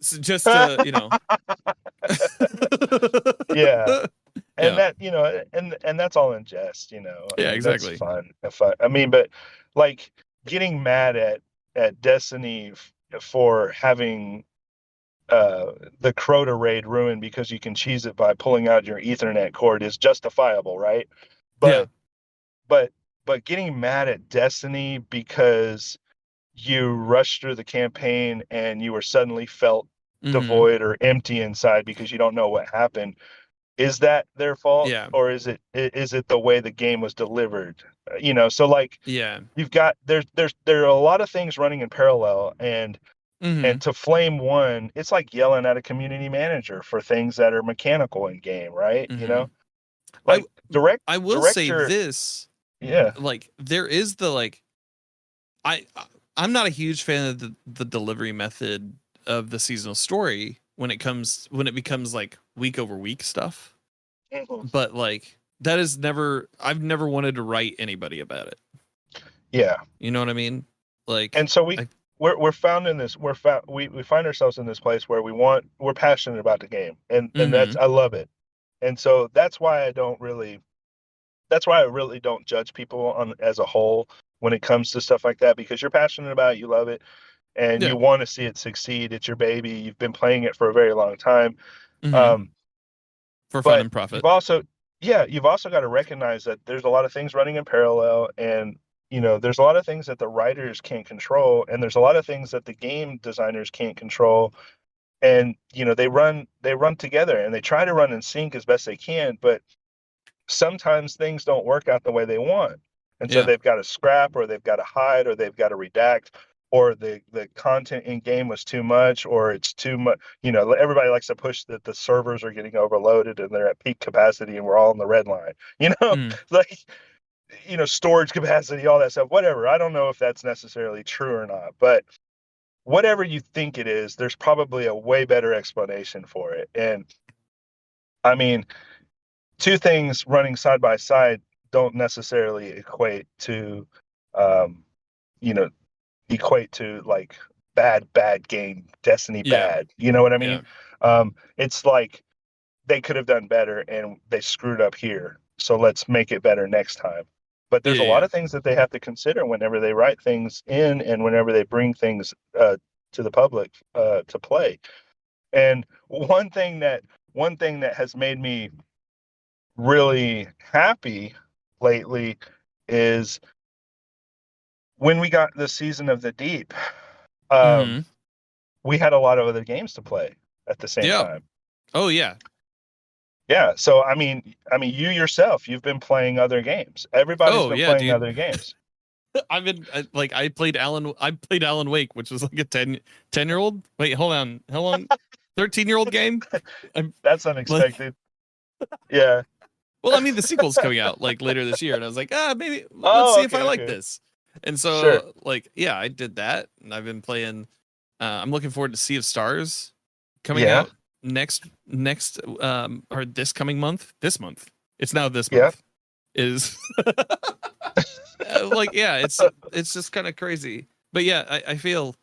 just to Yeah. And Yeah. that, and that's all in jest, Yeah. and that's Exactly. fun. Fun. I mean, but like getting mad at Destiny for having the Crota raid ruined because you can cheese it by pulling out your Ethernet cord is justifiable, right? Yeah. But but but getting mad at Destiny because you rushed through the campaign and you were suddenly felt Hmm. devoid or empty inside because you don't know what happened, is that their fault, Yeah. or is it the way the game was delivered? So like, Yeah. you've got there are a lot of things running in parallel, and Hmm. to flame one, it's like yelling at a community manager for things that are mechanical in game, right? Hmm. I Like direct I will direct say your this, yeah. like there is the like I I'm not a huge fan of the delivery method of the seasonal story when it becomes like week over week stuff. Mhm. But like that is never I've never wanted to write anybody about it. Yeah. You know what I mean? Like And so I we're found in this we find ourselves in this place where we're passionate about the game, and that's, mhm. I love it. And so that's why I really don't judge people on as a whole when it comes to stuff like that, because you're passionate about it, you love it, and Yeah. you want to see it succeed. It's your baby. You've been playing it for a very long time. Mhm. Um, For fun but and profit. you've also got to recognize that there's a lot of things running in parallel, and there's a lot of things that the writers can't control, and there's a lot of things that the game designers can't control. And they run together, and they try to run in sync as best they can, but sometimes things don't work out the way they want. And so Yeah. they've got to scrap, or they've got to hide, or they've got to redact, or the content in game was too much, or it's too much. Everybody likes to push that the servers are getting overloaded and they're at peak capacity and we're all in the red line. Mm. Like, storage capacity, all that stuff, whatever. I don't know if that's necessarily true or not, but whatever you think it is, there's probably a way better explanation for it. And I mean, two things running side by side don't necessarily um, you know, equate to like bad game, Destiny Yeah. bad. You know what I Yeah. mean? It's like they could have done better and they screwed up here. So let's make it better next time. But Yeah. there's a lot Yeah. of things that they have to consider whenever they write things in, and whenever they bring things to the public to play. And one thing that has made me really happy lately is when we got the Season of the Deep, um, Mhm. we had a lot of other games to play at the same Yeah. time. Oh yeah. Yeah, so I mean, you yourself, you've been playing other games. Everybody's Oh been yeah, playing dude. other games. I played Alan Wake, which was like a 10-year old. Wait, hold on. How long? 13-year-old game? I'm That's like unexpected. Yeah. Well, I mean, the sequel's coming out like later this year, and I was like, maybe let's Oh, see if I okay, like okay. this. And Sure. so, like, yeah, I did that, and I've been playing. I'm looking forward to Sea of Stars coming Yeah. out next or this coming month. This month, it's now this Yeah. month is like, yeah, it's just kind of crazy. But yeah, I feel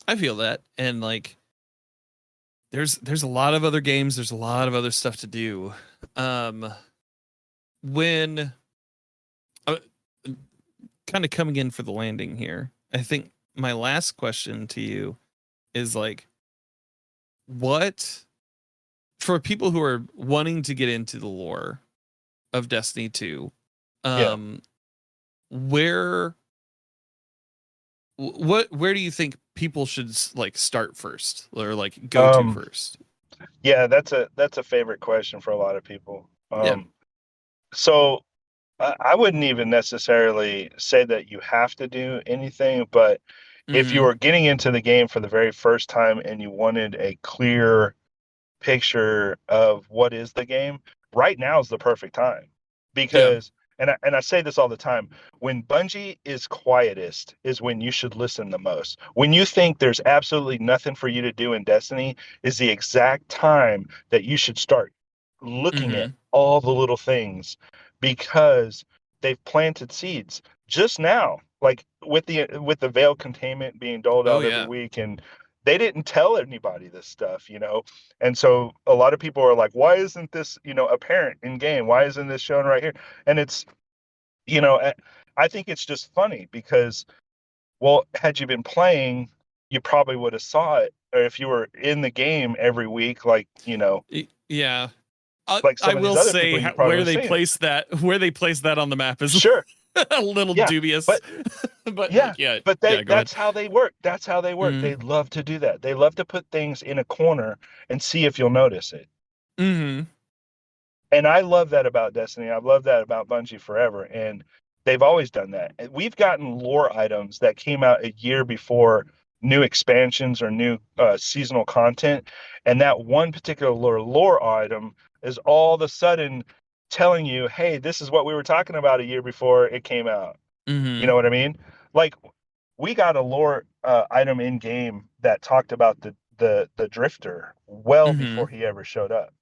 that, and like, there's a lot of other games. There's a lot of other stuff to do. When uh, kind of coming in for the landing here, I think my last question to you is like, what for people who are wanting to get into the lore of Destiny 2, Yeah. where where do you think people should like start first, or like go to Um, first? yeah, that's a favorite question for a lot of people. Yeah. So I wouldn't even necessarily say that you have to do anything, but if you Mm-hmm. were getting into the game for the very first time and you wanted a clear picture of what is the game, right now is the perfect time. Yeah. Because and I say this all the time, when Bungie is quietest is when you should listen the most. When you think there's absolutely nothing for you to do in Destiny is the exact time that you should start looking at Mm-hmm. all the little things, because they've planted seeds just now, like with the veil containment being doled Oh out every yeah. week, and they didn't tell anybody this stuff, and so a lot of people are like, why isn't this, apparent in game? Why isn't this shown right here? And it's, you know, I I think it's just funny because, well, had you been playing, you probably would have saw it. Or if you were in the game every week, like, Yeah. like I some of these will other say people, you probably would where have they seen it. place that on the map is Sure. a little Yeah. dubious. But But yeah, like, yeah, but yeah, go ahead. that's how they work. That's how they work. Mm-hmm. They love to do that. They love to put things in a corner and see if you'll notice it. Mm-hmm. And I love that about Destiny. I've loved that about Bungie forever. And they've always done that. And we've gotten lore items that came out a year before new expansions or new seasonal content. And that one particular lore item is all of a sudden telling you, hey, this is what we were talking about a year before it came out. You Mm-hmm. know what I mean? Like, we got a lore item in game that talked about the drifter well Mm-hmm. before he ever showed up,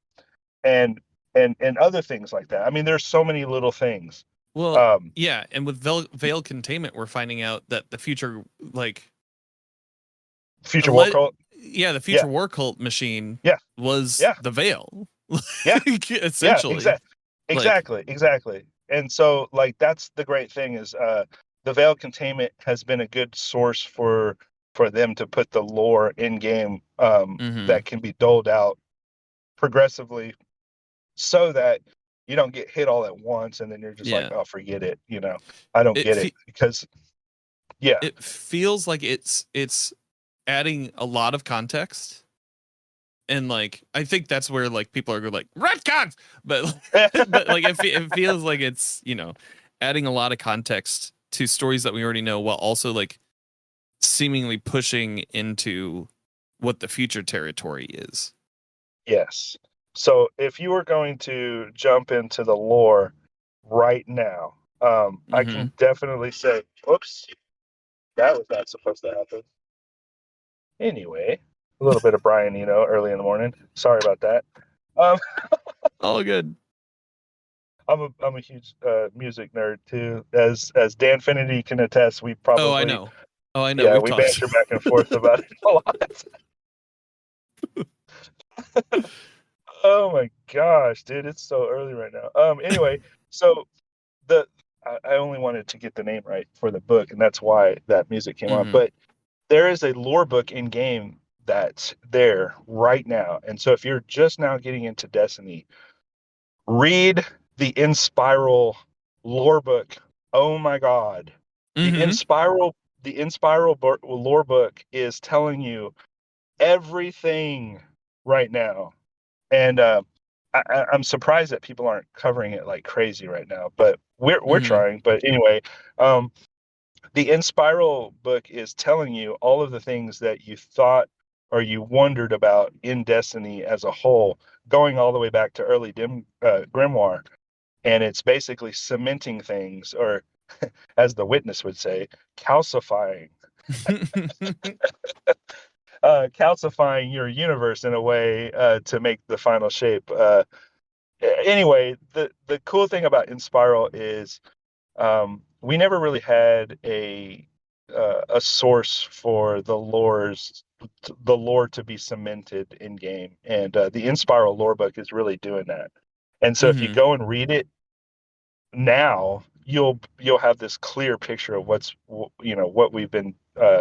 and and other things like that. I mean, there's so many little things. Well, Um, yeah, and with veil containment, we're finding out that the future, like, Future War let Cult. yeah, the Yeah, future war cult machine yeah, was yeah, the veil, yeah, yeah. essentially. Like, Exactly. And so, like, that's the great thing is the veil containment has been a good source for them to put the lore in game, mm-hmm. that can be doled out progressively, so that you don't get hit all at once and then you're just like, Yeah, oh, forget it. I don't it get it fe- because, yeah, it feels like it's adding a lot of context, and like, I think that's where like people are like retcons, but but like, it feels like it's, adding a lot of context to stories that we already know, while also like seemingly pushing into what the future territory is. yes. So if you were going to jump into the lore right now, I Mm-hmm. can definitely say, oops, that was not supposed to happen. Anyway, a little bit of Brian, early in the morning. Sorry about that. Um, All good. I'm a huge music nerd too, as Dan Finity can attest. We Oh, I probably, know. Oh, I know. yeah, We've we talked. banter back and forth about it a lot. Oh my gosh, dude, it's so early right now. Anyway, so the I only wanted to get the name right for the book, and that's why that music came on. Mm-hmm. But there is a lore book in game that's there right now, and so if you're just now getting into Destiny, read the Inspiral lore book. Oh my God, the Mm-hmm. Inspiral lore book is telling you everything right now. And I'm surprised that people aren't covering it like crazy right now, but we're Mm-hmm. trying. But anyway, um, the Inspiral book is telling you all of the things that you thought or you wondered about in Destiny as a whole, going all the way back to early Grimoire. and it's basically cementing things, or as the witness would say, calcifying, calcifying your universe in a way to make the final shape. Anyway, the cool thing about Inspiral is we never really had a source for the lore to be cemented in game, and the Inspiral lore book is really doing that. And so if you go and read it now, you'll have this clear picture of what we've been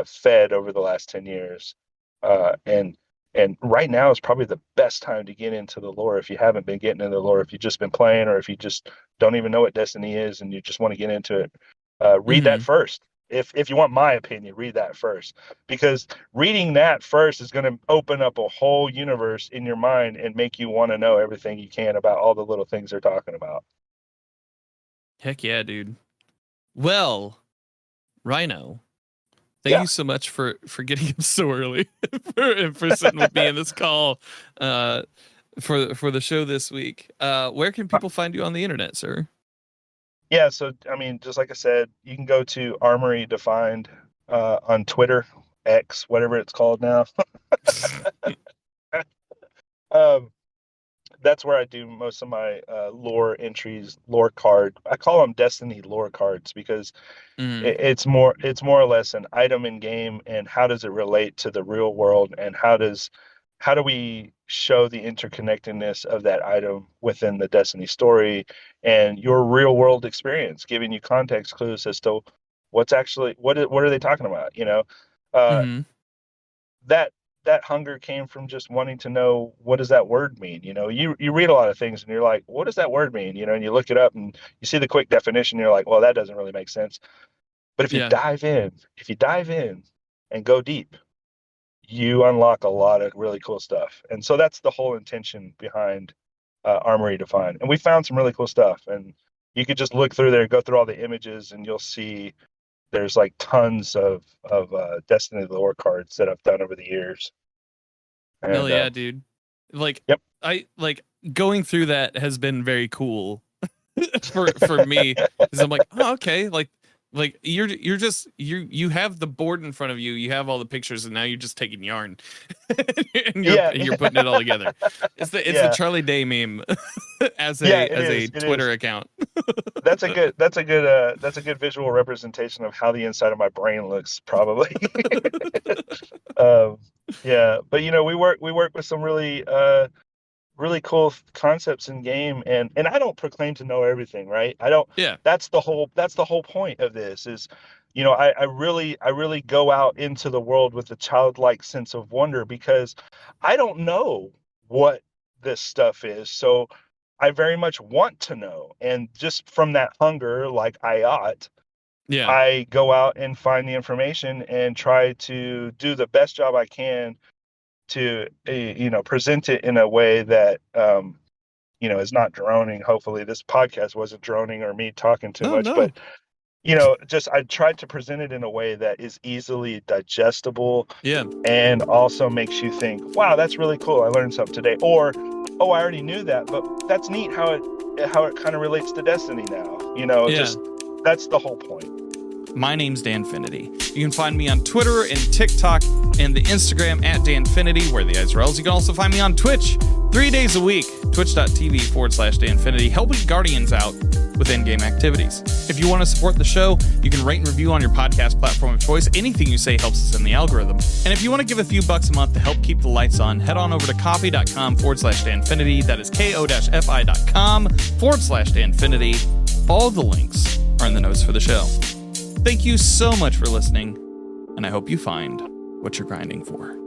fed over the last 10 years, and right now is probably the best time to get into the lore if you haven't been getting into the lore, if you've just been playing, or if you just don't even know what Destiny is and you just want to get into it. Read that first. If you want my opinion, read that first, because reading that first is going to open up a whole universe in your mind and make you want to know everything you can about all the little things they're talking about. Heck yeah, dude. Well, Rhino, thank you so much for getting up so early, for sitting with me in this call for the show this week. Where can people find you on the internet, sir? Yeah, so I mean, just like I said, you can go to Armory Defined on Twitter, X, whatever it's called now. That's where I do most of my lore entries, lore card. I call them Destiny lore cards because it's more or less an item in game, and how does it relate to the real world, and how do we show the interconnectedness of that item within the Destiny story and your real world experience, giving you context clues as to what's actually what are they talking about, that hunger came from just wanting to know, what does that word mean? You read a lot of things and you're like, what does that word mean? And you look it up and you see the quick definition, and you're like, well, that doesn't really make sense. But if you dive in and go deep, you unlock a lot of really cool stuff. And so that's the whole intention behind Armory Defined. And we found some really cool stuff, and you could just look through there, go through all the images, and you'll see there's like tons of Destiny lore cards that I've done over the years. And, hell yeah, dude. Like, yep. I like going through that has been very cool for me, because I'm like, oh, okay, like you have the board in front of you, you have all the pictures, and now you're just taking yarn and you're putting it all together. It's the Charlie Day meme as a Twitter account. That's a good visual representation of how the inside of my brain looks, probably. But we work with some really cool concepts in game, and I don't proclaim to know everything, right? I don't. Yeah. That's the whole point of this is, I really go out into the world with a childlike sense of wonder, because I don't know what this stuff is, so I very much want to know, and just from that hunger, like I ought, I go out and find the information and try to do the best job I can to present it in a way that is not droning. Hopefully this podcast wasn't droning or me talking too much, but just I tried to present it in a way that is easily digestible, and also makes you think, wow, that's really cool, I learned something today, or oh, I already knew that, but that's neat how it kind of relates to Destiny now. Just that's the whole point. My name's Danfinity. You can find me on Twitter and TikTok and the Instagram at Danfinity, where the eyes are else. You can also find me on Twitch 3 days a week, twitch.tv/Danfinity, helping Guardians out with in-game activities. If you want to support the show, you can rate and review on your podcast platform of choice. Anything you say helps us in the algorithm. And if you want to give a few bucks a month to help keep the lights on, head on over to coffee.com/Danfinity. That is ko-fi.com/Danfinity. All the links are in the notes for the show. Thank you so much for listening, and I hope you find what you're grinding for.